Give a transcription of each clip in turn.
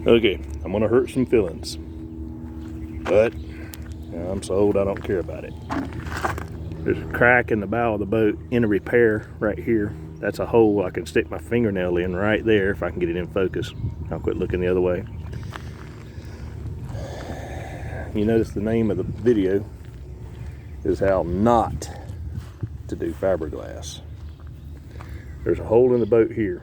Okay, I'm gonna hurt some feelings, but I'm so old I don't care about it. There's a crack in the bow of the boat in a repair right here. That's a hole I can stick my fingernail in right there if I can get it in focus. I'll quit looking the other way. You notice the name of the video is how not to do fiberglass. There's a hole in the boat here.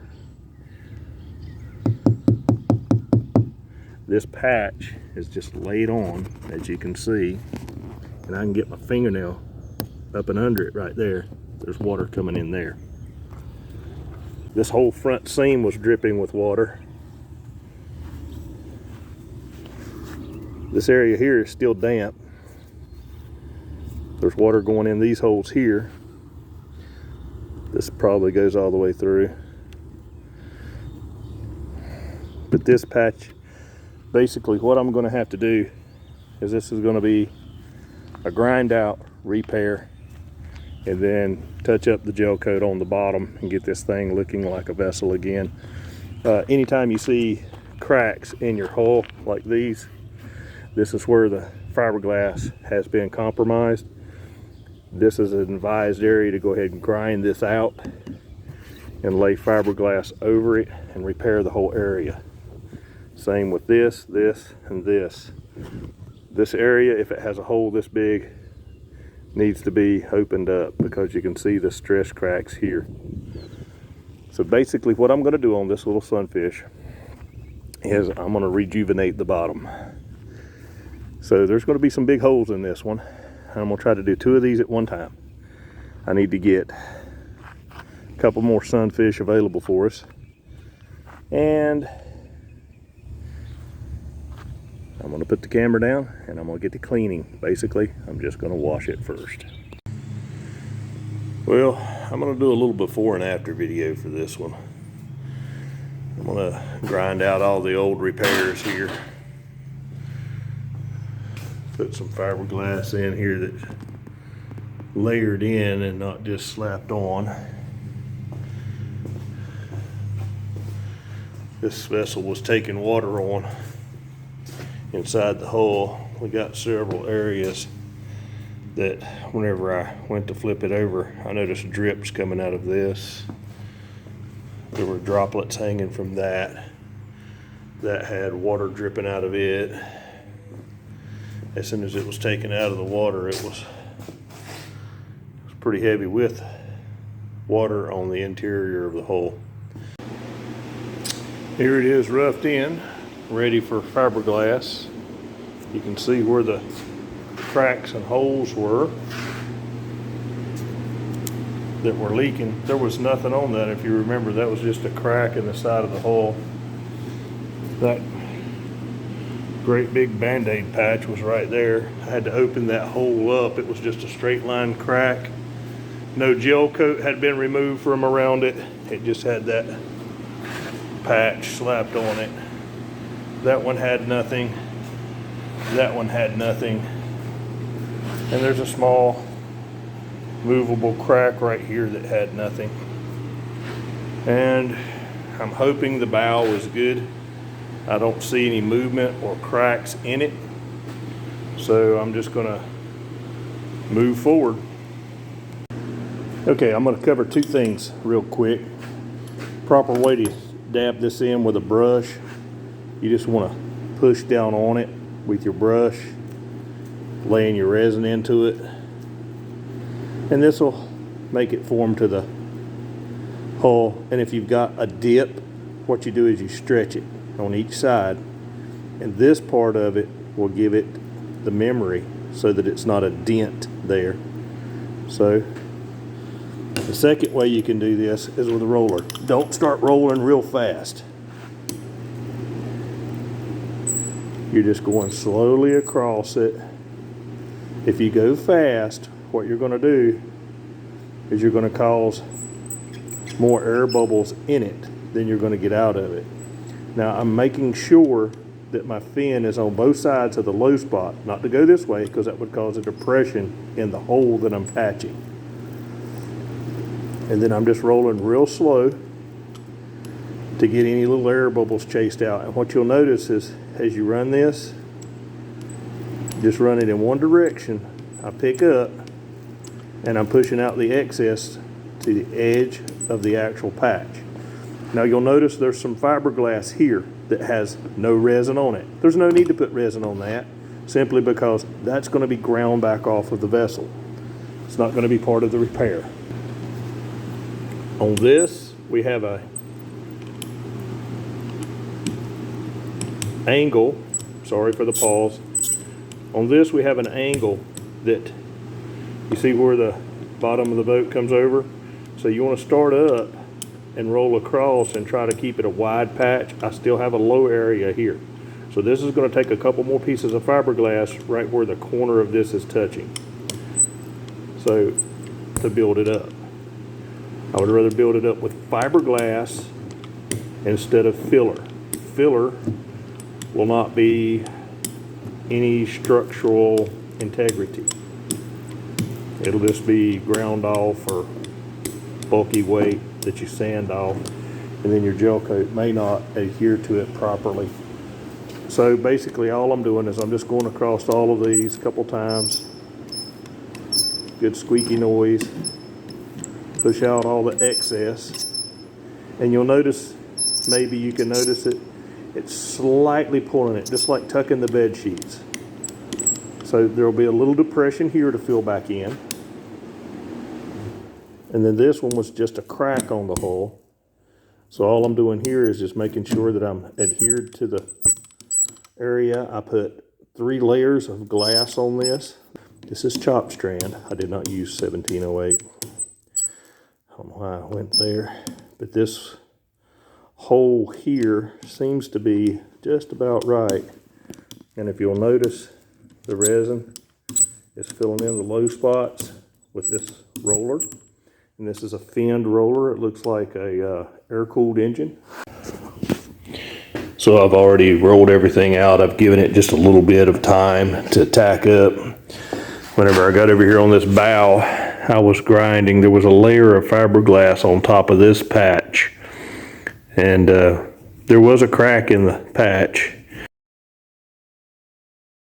This patch is just laid on, as you can see, and I can get my fingernail up and under it right there. There's water coming in there. This whole front seam was dripping with water. This area here is still damp. There's water going in these holes here. This probably goes all the way through. But this patch, basically what I'm going to have to do is this is going to be a grind out, repair, and then touch up the gel coat on the bottom and get this thing looking like a vessel again. Anytime you see cracks in your hull like these, this is where the fiberglass has been compromised. This is an advised area to go ahead and grind this out and lay fiberglass over it and repair the whole area. Same with this, this, and this. This area, if it has a hole this big, needs to be opened up because you can see the stress cracks here. So basically what I'm going to do on this little sunfish is I'm going to rejuvenate the bottom. So there's going to be some big holes in this one. I'm going to try to do 2 of these at one time. I need to get a couple more sunfish available for us. And I'm going to put the camera down and I'm going to get to cleaning. Basically, I'm just going to wash it first. Well, I'm going to do a little before and after video for this one. I'm going to grind out all the old repairs here. Put some fiberglass in here that's layered in and not just slapped on. This vessel was taking water on inside the hull. We got several areas that whenever I went to flip it over, I noticed drips coming out of this. There were droplets hanging from that. That had water dripping out of it. As soon as it was taken out of the water, it was pretty heavy with water on the interior of the hull. Here it is roughed in, ready for fiberglass. You can see where the cracks and holes were that were leaking. There was nothing on that. If you remember, that was just a crack in the side of the hull. That great big band-aid patch was right there. I had to open that hole up. It was just a straight line crack. No gel coat had been removed from around it. It just had that patch slapped on it. That one had nothing. That one had nothing. And there's a small movable crack right here that had nothing. And I'm hoping the bow is good. I don't see any movement or cracks in it. So I'm just gonna move forward. Okay, I'm gonna cover 2 things real quick. Proper way to dab this in with a brush. You just wanna push down on it with your brush, laying your resin into it. And this will make it form to the hull. And if you've got a dip, what you do is you stretch it on each side, and this part of it will give it the memory so that it's not a dent there. So the second way you can do this is with a roller. Don't start rolling real fast. You're just going slowly across it. If you go fast, what you're going to do is you're going to cause more air bubbles in it than you're going to get out of it. Now I'm making sure that my fin is on both sides of the low spot, not to go this way because that would cause a depression in the hole that I'm patching. And then I'm just rolling real slow to get any little air bubbles chased out. And what you'll notice is as you run this, just run it in one direction. I pick up and I'm pushing out the excess to the edge of the actual patch. Now you'll notice there's some fiberglass here that has no resin on it. There's no need to put resin on that, simply because that's going to be ground back off of the vessel. It's not going to be part of the repair. On this, we have a angle, sorry for the pause. On this we have an angle that, you see where the bottom of the boat comes over? So you want to start up and roll across and try to keep it a wide patch. I still have a low area here. So this is going to take a couple more pieces of fiberglass right where the corner of this is touching. So to build it up. I would rather build it up with fiberglass instead of filler. Filler will not be any structural integrity. It'll just be ground off or bulky weight that you sand off, and then your gel coat may not adhere to it properly. So basically all I'm doing is I'm just going across all of these a couple times. Good squeaky noise. Push out all the excess. And you'll notice, maybe you can notice it, it's slightly pulling it, just like tucking the bed sheets. So there'll be a little depression here to fill back in. And then this one was just a crack on the hull. So all I'm doing here is just making sure that I'm adhered to the area. I put 3 layers of glass on this. This is chop strand. I did not use 1708. I don't know why I went there. But this hole here seems to be just about right. And if you'll notice, the resin is filling in the low spots with this roller. And this is a finned roller. It looks like a air-cooled engine. So I've already rolled everything out. I've given it just a little bit of time to tack up. Whenever I got over here on this bow, I was grinding. There was a layer of fiberglass on top of this patch. And there was a crack in the patch.